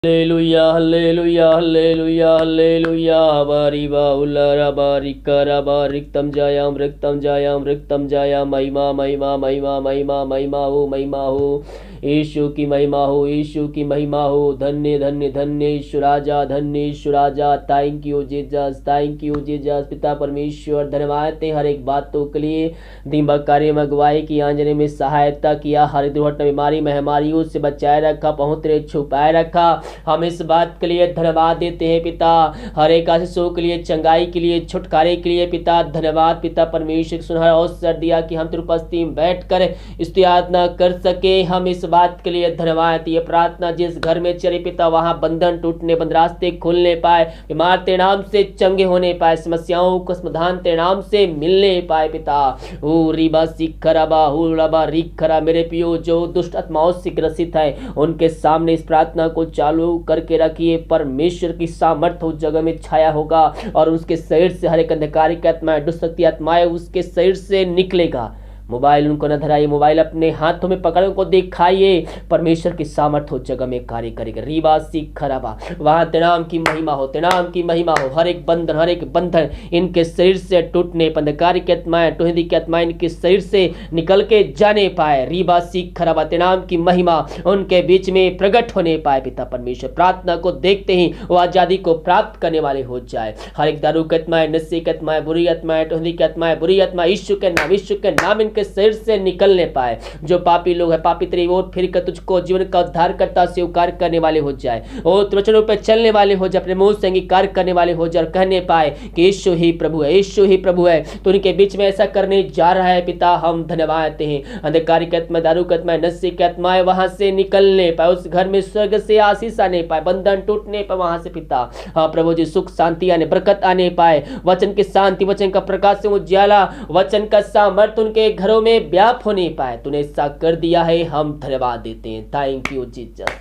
Hallelujah, hallelujah, hallelujah, hallelujah. Bariba ullara barikara bariktam jayam riktam jayam महिमा महिमा महिमा महिमा महिमा हो यीशु की महिमा हो, यीशु की महिमा हो। धन्य धन्य धन्य ईश्वराजा, धन्य ईश्वराजा। Thank you Jesus, thank you Jesus. पिता परमेश्वर धन्यवाद है हर एक बातों के लिए। दिमाग कार्य में अगुवाई की, आंजने में सहायता किया, हर दुर्घटना बीमारी महामारियों से बचाए रखा, पहुँचते छुपाए रखा। हम इस बात के लिए धन्यवाद देते हैं पिता, हर एक आशीषों के लिए, चंगाई के लिए, छुटकारे के लिए पिता धन्यवाद। पिता परमेश्वर सुनहरा अवसर दिया कि हम तेरी उपस्थिति में बैठ कर स्तुति कर सके। हम इस बात के लिए धन्यवाद। ये प्रार्थना जिस घर में चले पिता, वहां बंधन टूटने, बंद रास्ते खुलने पाए, बीमार तेरे नाम से चंगे होने पाए, समस्याओं को समाधान तेरे नाम से मिलने पाए पिता। ओ रिबा सिखराबा हुरबा रिखरा। मेरे पियो जो दुष्ट आत्माओं से ग्रसित है, उनके सामने इस प्रार्थना को चालू करके रखिए। परमेश्वर की सामर्थ्य उस जगह में छाया होगा और उसके शरीर से हर एक अंधकारी आत्माएं, दुष्ट आत्माएं उसके शरीर से निकलेगा। मोबाइल उनको न धराइए, मोबाइल अपने हाथों में पकड़ को दिखाइए। परमेश्वर की सामर्थ्य उस जगह में कार्य करेगा। रीबा सीख खराबा, वहां तेरे नाम की महिमा हो, तेरे नाम की महिमा हो। हर एक बंधन इनके शरीर से टूटने, अंधकारी की आत्माएं, टोहदी की आत्माएं इनके शरीर से निकल के जाने पाए। रीबा सीख खराबा, तेरे नाम की महिमा उनके बीच में प्रकट होने पाए पिता परमेश्वर। प्रार्थना को देखते ही वो आजादी को प्राप्त करने वाले हो जाए। हर एक दारू की आत्माएं, नशे की आत्माएं, बुरी आत्माएं, टोहदी की आत्माएं, बुरी आत्मा यीशु के नाम इनके शरीर से निकलने पाए। जो पापी लोग हैं, पापी तेरी ओर फिर कर तुझको जीवन का उद्धार करता स्वीकार करने वाले हो जाए। ओ वचनों पे चलने वाले हो जाए, अपने मुंह से अंगीकार करने वाले हो जाए और कहने पाए कि यीशु ही प्रभु है, यीशु ही प्रभु है। तो उनके बीच में ऐसा करने जा रहा है पिता, हम धन्यवाद देते हैं। अंधकार की आत्मा, दारू की आत्मा, नशे की आत्माएं वहां से निकलने पाए, उस घर में स्वर्ग से आशीष आने पाए, बंधन टूटने पर वहां से पिता हाँ प्रभु जी सुख शांति आने, बरकत आने पाए। वचन की शांति, वचन का प्रकाश से उजाला, वचन का सामर्थ्य उनके घरों में व्याप होने पाए। तूने ऐसा कर दिया है, हम धन्यवाद देते हैं। Thank you Jesus.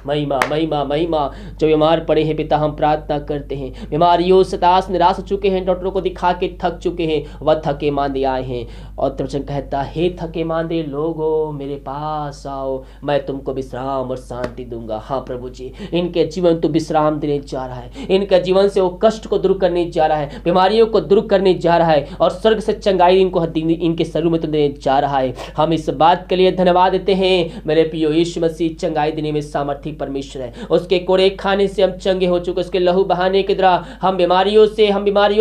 महिमा महिमा महिमा। जो बीमार पड़े हैं पिता, हम प्रार्थना करते हैं। बीमारियों से हताश निराश हो चुके हैं, डॉक्टरों को दिखा के थक चुके हैं, वह थके मांदे आए हैं। और वचन कहता है, थके मांदे लोगों मेरे पास आओ, मैं तुमको विश्राम और शांति दूंगा। हाँ प्रभु जी, इनके जीवन तो विश्राम देने जा रहा है, इनके जीवन से वो कष्ट को दूर करने जा रहा है, बीमारियों को दूर करने जा रहा है और स्वर्ग से चंगाई इनको इनके शरीर में तो देने जा रहा है। हम इस बात के लिए धन्यवाद देते हैं। मेरे प्रियो यीशु मसीह चंगाई देने में सामर्थ्य परमेश्वर है। उसके कोड़े खाने से हम चंगे हो चुके, उसके लहू बहाने के द्वारा हम बीमारियों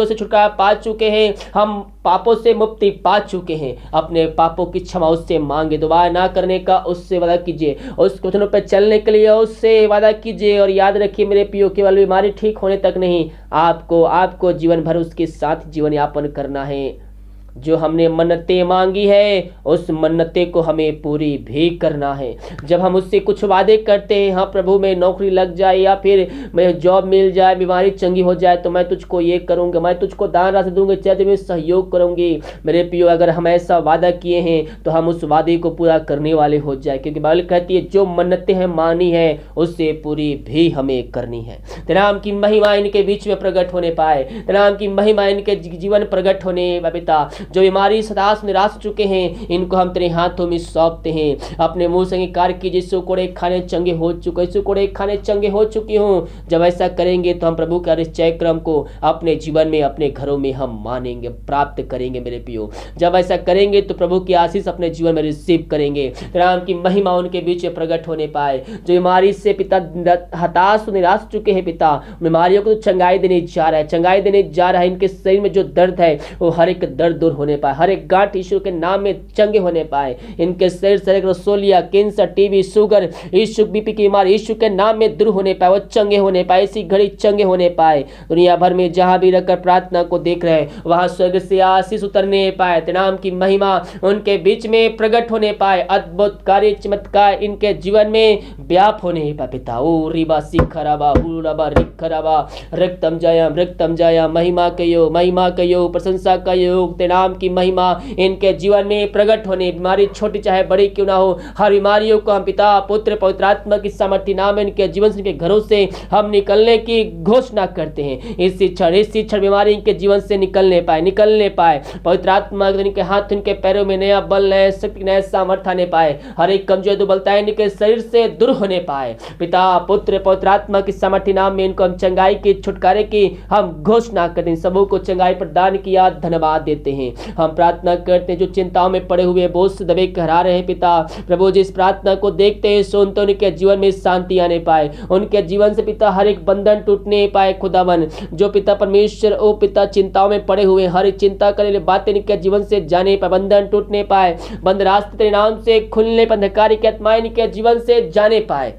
से छुटकारा पा चुके हैं, हम पापों से मुक्ति पा चुके हैं। अपने पापों की क्षमा उससे मांगे, दोबारा ना करने का उससे वादा कीजिए, उस वचनों पर चलने के लिए उससे वादा कीजिए। और याद रखिए मेरे प्रियो, केवल बीमारी ठीक होने तक नहीं, आपको जीवन भर उसके साथ जीवन यापन करना है। जो हमने मन्नतें मांगी है, उस मन्नतें को हमें पूरी भी करना है। जब हम उससे कुछ वादे करते हैं, हाँ प्रभु में नौकरी लग जाए या फिर मैं जॉब मिल जाए, बीमारी चंगी हो जाए, तो मैं तुझको ये करूँगा, मैं तुझको दान राशि दूंगी, चर्च में सहयोग करूँगी। मेरे प्रियो, अगर हम ऐसा वादा किए हैं तो हम उस वादे को पूरा करने वाले हो जाए, क्योंकि बाइबल कहती है जो मन्नतें हैं मानी है उससे पूरी भी हमें करनी है। तेरे नाम की महिमा इनके बीच में प्रकट होने पाए, तेरे नाम की महिमा इनके जीवन प्रकट होने पिता। जो बीमारी सताश निराश चुके हैं, इनको हम तेरे हाथों में सौंपते हैं। अपने मुंह से अंगीकार कीजिए, यीशु कोड़े खाने चंगे हो चुके, यीशु कोड़े खाने चंगे हो चुकी हूँ। जब ऐसा करेंगे तो हम प्रभु का निश्चय क्रम को अपने जीवन में, अपने घरों में हम मानेंगे, प्राप्त करेंगे मेरे प्रियो। जब ऐसा करेंगे तो प्रभु की आशीष अपने जीवन में रिसीव करेंगे। तेरे नाम की महिमा उनके बीच में प्रकट होने पाए। जो बीमारी से पिता हताश निराश चुके हैं पिता, बीमारियों को चंगाई देने जा रहा है, चंगाई देने जा रहा है। इनके शरीर में जो दर्द है वो हर एक दर्द दूर होने पाए, हर एक गांठ यीशु के नाम में चंगे होने पाए। इनके शरीर से रसोलिया, कैंसर, टीबी, शुगर, यीशु बीपी की बीमारी यीशु के नाम में दूर होने पाए, वो चंगे होने पाए, इसी घड़ी चंगे होने पाए। दुनिया भर में जहां भी रहकर प्रार्थना को देख रहे हैं, वहां स्वर्ग से आशीष उतरने पाए, तेरे नाम की महिमा उनके बीच में प्रकट होने पाए, अद्भुत कार्य चमत्कार इनके जीवन में व्याप होने पाए पिता। ओ रिबा सिखराबा हुरबा रिखराबा रक्तम जाया महिमा कयो, प्रशंसा कयो तेरे नाम की महिमा इनके जीवन में प्रकट होने, बीमारी छोटी चाहे बड़ी क्यों ना हो, हर बीमारियों को हम पिता पुत्र पवित्र आत्मा की सामर्थ्य नाम इनके जीवन से, इनके घरों से हम निकलने की घोषणा करते हैं। इस शिक्षण बीमारी इनके जीवन से निकलने पाए। पवित्र आत्मा इनके हाथ इनके पैरों में नया बल, नया शक्ति, नया सामर्थ्य आने पाए। हर एक कमजोर दुर्बलता इनके शरीर से दूर होने पाए। पिता पुत्र पवित्र आत्मा की सामर्थ्य नाम में इनको हम चंगाई की, छुटकारे की हम घोषणा करते हैं। सबों को चंगाई प्रदान किया, धन्यवाद देते हैं। हम प्रार्थना करते हैं जो चिंताओं में पड़े हुए बोझ से दबे कहरा रहे हैं पिता प्रभु जी, इस प्रार्थना को देखते हैं, सुनते उनके जीवन में शांति आने पाए, उनके जीवन से पिता हर एक बंधन टूटने पाए। खुदावन जो पिता परमेश्वर ओ पिता चिंताओं में पड़े हुए, हर एक चिंता करने वाली बातें इनके जीवन से जाने पाए, बंधन टूटने पाए, बंद रास्ते तेरे नाम से खुलने पर, अंधकार की आत्माएं इनके जीवन से जाने पाए।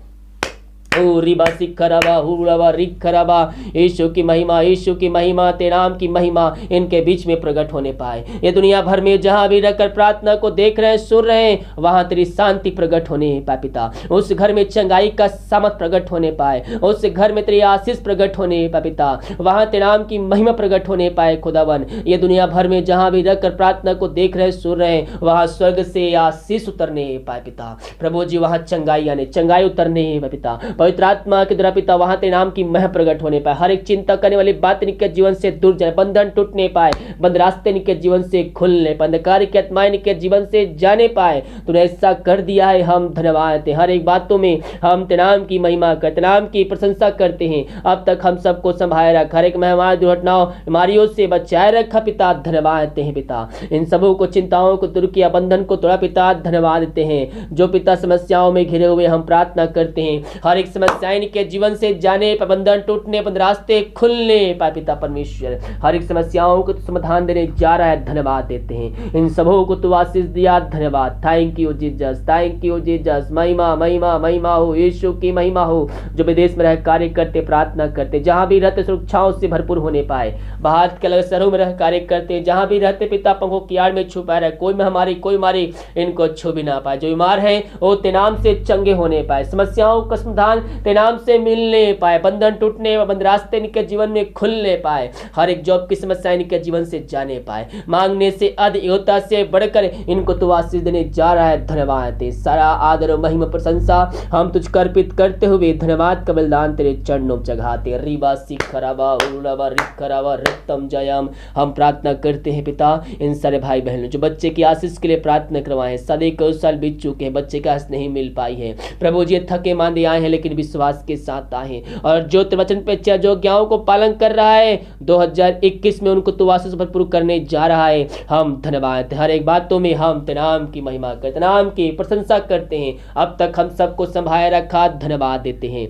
ओ रिबा सिखराबा हुराबा रिखराबा, यीशु की महिमा तेरे नाम की महिमा इनके बीच में प्रकट होने पाए। ये दुनिया भर में जहां भी रहकर प्रार्थना को देख रहे हैं, सुन रहे हैं, वहां तेरी शांति प्रकट होने पाए पिता। उस घर में चंगाई का सामर्थ प्रकट होने पाए, उस घर में तेरी आशीष प्रकट होने पाए पिता, वहां तेरे नाम की महिमा प्रकट होने पाए। खुदावन ये दुनिया भर में जहां भी रहकर प्रार्थना को देख रहे हैं, सुन रहे हैं, वहां स्वर्ग से आशीष उतरने पाए पिता प्रभु जी, वहां चंगाई उतरने पाए पिता। पवित्र आत्मा के द्वारा पिता वहां तेरे नाम की मह प्रकट होने पाए, हर एक चिंता करने वाली बात इनके जीवन से दूर जाए, बंधन टूटने पाए, बंद रास्ते इनके जीवन से खुलने पाए, अंधकार की आत्माएं इनके जीवन से जाने पाए। तूने ऐसा कर दिया है, हम धन्यवाद देते हैं। हर एक बातों में हम तेरे नाम की महिमा करते, नाम की प्रशंसा करते हैं। अब तक हम सबको संभाले रखा, हर एक मेहमान दुर्घटनाओं बीमारियों से बचाए रखा पिता, धन्यवाद देते हैं पिता। इन सबों को चिंताओं को दूर किया, बंधन को तोड़ा पिता, धन्यवाद देते हैं। जो पिता समस्याओं में घिरे हुए हम प्रार्थना करते हैं, हर एक समस्या इनके जीवन से जाने, बंधन टूटने, बंद रास्ते खुलने पाए पिता परमेश्वर, हर एक समस्याओं को समाधान देने जा रहा है, धन्यवाद देते हैं। इन सबों को तू आशीष दिया, धन्यवाद। Thank you Jesus, thank you Jesus. महिमा महिमा महिमा हो, यीशु की महिमा हो। जो विदेश में रह कार्य करते, प्रार्थना करते, जहां भी रहते सुरक्षाओं से भरपूर होने पाए, बाहर के अलग शहरों में रह कार्य करते, जहां भी रहते पिता पंखों की आड़ में छुपा रहे, कोई महामारी कोई मारी इनको छू भी ना पाए। जो बीमार है वो तेरे नाम से चंगे होने पाए, समस्याओं का समाधान तेरे नाम से मिलने पाए, बंधन टूटने व बंद रास्ते इनके जीवन में खुलने पाए, हर एक जॉब की समस्या इनके जीवन से जाने पाए। मांगने से अधिक, योग्यता से बढ़कर इनको तू आशीष देने जा रहा है, धन्यवाद दे। सारा आदर और महिमा प्रशंसा हम तुझको अर्पित करते हुए धन्यवाद का बलिदान तेरे चरणों में चढ़ाते। रिबा सिखराबा उड़ाबा रिखराबा रक्तम जयम। हम प्रार्थना करते हैं पिता इन सारे भाई बहनों जो बच्चे की आशीष के लिए प्रार्थना करवाएं, सदी को साल बीत चुके हैं, बच्चे की आशीष नहीं मिल पाई है प्रभु जी, थके मांदे आए हैं लेकिन विश्वास के साथ आए हैं, और जो तेरे वचन पे जो आज्ञाओं को पालन कर रहा है 2021 में उनको तू आशीष भरपूर करने जा रहा है। हम धन्यवाद, हर एक बातों में हम तेरे नाम की महिमा करते, नाम की प्रशंसा करते हैं। अब तक हम सबको संभाले रखा, धन्यवाद देते हैं।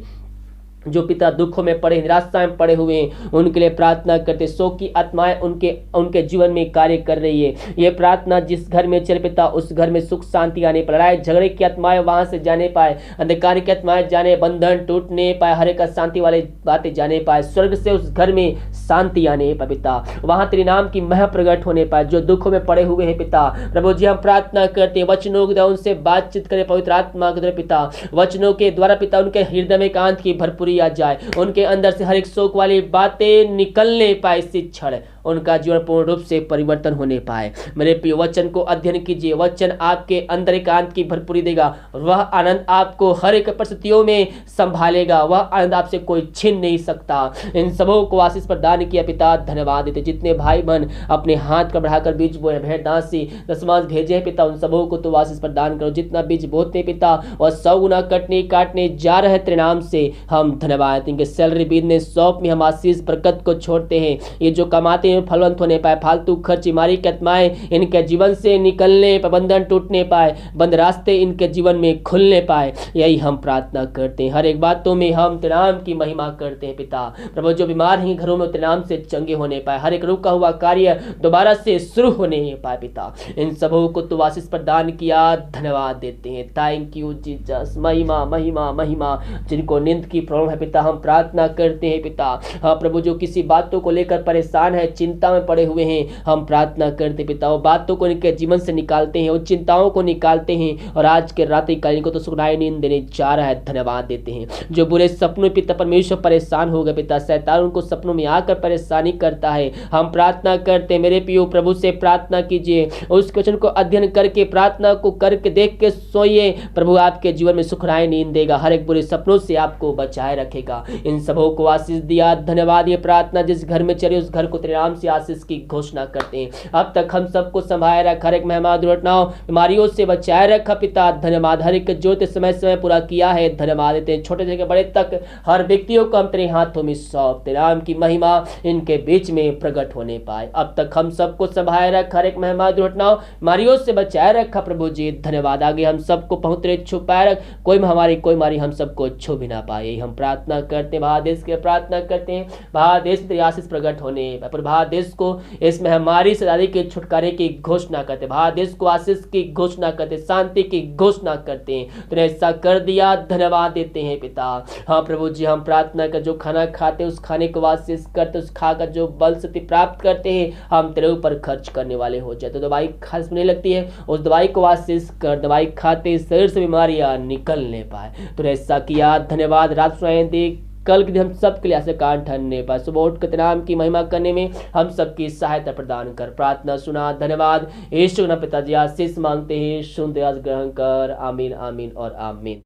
जो पिता दुखों में पड़े, निराशा में पड़े हुए हैं, उनके लिए प्रार्थना करते, शोक की आत्माएं उनके जीवन में कार्य कर रही है। ये प्रार्थना जिस घर में चल पिता उस घर में सुख शांति आने पाए, लड़ाई झगड़े की आत्माएं वहां से जाने पाए, अंधकार की आत्माएं जाने, बंधन टूटने पाए, हर एक शांति वाली बातें जाने पाए, स्वर्ग से उस घर में शांति आने पाए पिता, वहां तेरे नाम की मह प्रकट होने पाए। जो दुखों में पड़े हुए हैं पिता प्रभु जी, हम प्रार्थना करते हैं वचनों के द्वारा उनसे बातचीत करें, पवित्र आत्मा के द्वारा पिता वचनों के द्वारा पिता उनके हृदय में एकांत की भरपूरी आ जाए, उनके अंदर से हर एक शोक वाली बातें निकलने पाए, इसी क्षण उनका जीवन पूर्ण रूप से परिवर्तन होने पाए। मेरे प्रिय वचन को अध्ययन कीजिए, वचन आपके अंदर एकांत की भरपूरी देगा, वह आनंद आपको हर एक परिस्थितियों में संभालेगा, वह आनंद आपसे कोई छीन नहीं सकता। इन सबों को आशीष प्रदान किया पिता, धन्यवाद देते। जितने भाई बहन अपने हाथ का बढ़ाकर बीज बोए, भेंट दासी दशमांश भेजे पिता, उन सबों को तो आशीष प्रदान करो। जितना बीज बोते पिता वह 100 गुना काटने जा रहे तेरे नाम से हम धन्यवाद। इनके सैलरी बिजनेस शॉप में हम आशीष बरकत को छोड़ते हैं, ये जो कमाते हैं फलवंत होने पाए, फालतू खर्च बीमारी की आत्माएं इनके जीवन से निकलने पाए, बंधन टूटने पाए, बंद रास्ते इनके जीवन में खुलने पाए, यही हम प्रार्थना करते हैं। हर एक बातों में हम तेरे नाम की महिमा करते हैं पिता प्रभु। जो बीमार हैं घरों में तेरे नाम से चंगे होने पाए, हर एक रुका हुआ कार्य दोबारा से शुरू होने पाए पिता, इन सबों को तू आशीष प्रदान किया, धन्यवाद देते हैं। थैंक यू जीसस, महिमा महिमा महिमा। जिनको नींद की प्रॉब्लम है पिता हम प्रार्थना करते हैं पिता, हाँ प्रभु जो किसी बातों को लेकर परेशान है, चिंता में पड़े हुए हैं, हम प्रार्थना करते पिता वो बातों को इनके जीवन से निकालते हैं, उन चिंताओं को निकालते हैं और आज के रात्रि काल इनको तो सुखदाई नींद देने जा रहा है। धन्यवाद देते हैं जो बुरे सपनों पिता परमेश्वर परेशान हो गए पिता, शैतान उनको सपनों में आकर परेशानी करता है। हम प्रार्थना करते मेरे पियो प्रभु से प्रार्थना कीजिए, उस क्वेश्चन को अध्ययन करके प्रार्थना को करके देख के सोइए, प्रभु आपके जीवन में सुखदाई नींद देगा, हर एक बुरे सपनों से आपको बचाए रखेगा। इन सबों को आशीष दिया। धन्यवाद। ये प्रार्थना जिस घर में चले उस घर को तेरे नाम से आशीष की घोषणा करते हैं। अब तक हम सबको संभाले रखा, हर एक मेहमान दुर्घटनाओं बीमारियों से बचाए रखा पिता। धन्यवाद। हर एक जो समय समय पूरा किया है धन्यवाद देते हैं। छोटे से बड़े तक हर व्यक्तियों को हम तेरे हाथों में सौंपते, नाम की महिमा इनके बीच में प्रकट होने पाए। अब तक हम सबको संभाले रखा, हर एक मेहमान दुर्घटनाओं बीमारियों से बचाए रखा प्रभु जी। धन्यवाद। आगे हम सबको पहुंचे छुपाए रख, कोई महामारी कोई मारी हम सबको छू भी ना पाए। हम प्रार्थना करते महादेश के प्रार्थना करते हैं, महादेश तेरी आशीष प्रकट होने पर महादेश को इस महामारी से दादी के छुटकारे की घोषणा करते, महादेश को आशीष की घोषणा करते, शांति की घोषणा करते हैं। तूने ऐसा कर दिया, धन्यवाद देते हैं पिता। हाँ प्रभु जी हम प्रार्थना कर जो खाना खाते उस खाने को आशीष करते, उस खाकर जो बल शक्ति प्राप्त करते हैं हम तेरे ऊपर खर्च करने वाले हो जाए। तो दवाई खाने लगती है उस दवाई को आशीष कर, दवाई खाते शरीर से बीमारियां निकलने पाए। तूने ऐसा किया, धन्यवाद। रात सुनाए दे कल के दिन हम सब के लिए ऐसे कान ठहरने पर सुबह उठ के नाम की महिमा करने में हम सबकी सहायता प्रदान कर। प्रार्थना सुना, धन्यवाद। यीशु ना पिताजी आशीष मांगते हैं, सुन दयास ग्रहण कर। आमीन आमीन और आमीन।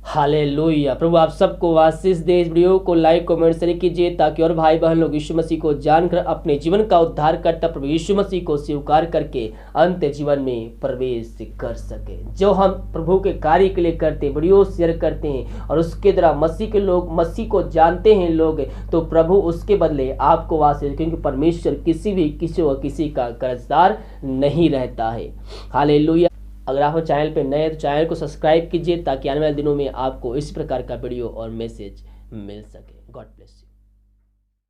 हालेलुया। प्रभु आप सबको आशीष दे। इस वीडियो को लाइक कमेंट शेयर कीजिए ताकि और भाई बहन लोग यीशु मसीह को जानकर अपने जीवन का उद्धार करता प्रभु यीशु मसीह को स्वीकार करके अंत जीवन में प्रवेश कर सके। जो हम प्रभु के कार्य के लिए करते वीडियो शेयर करते हैं और उसके द्वारा मसीह के लोग मसीह को जानते हैं लोग, तो प्रभु उसके बदले आपको आशीष, क्योंकि परमेश्वर किसी का कर्जदार नहीं रहता है। हालेलुया। अगर आप चैनल पे नए हैं तो चैनल को सब्सक्राइब कीजिए ताकि आने वाले दिनों में आपको इस प्रकार का वीडियो और मैसेज मिल सके। God bless you.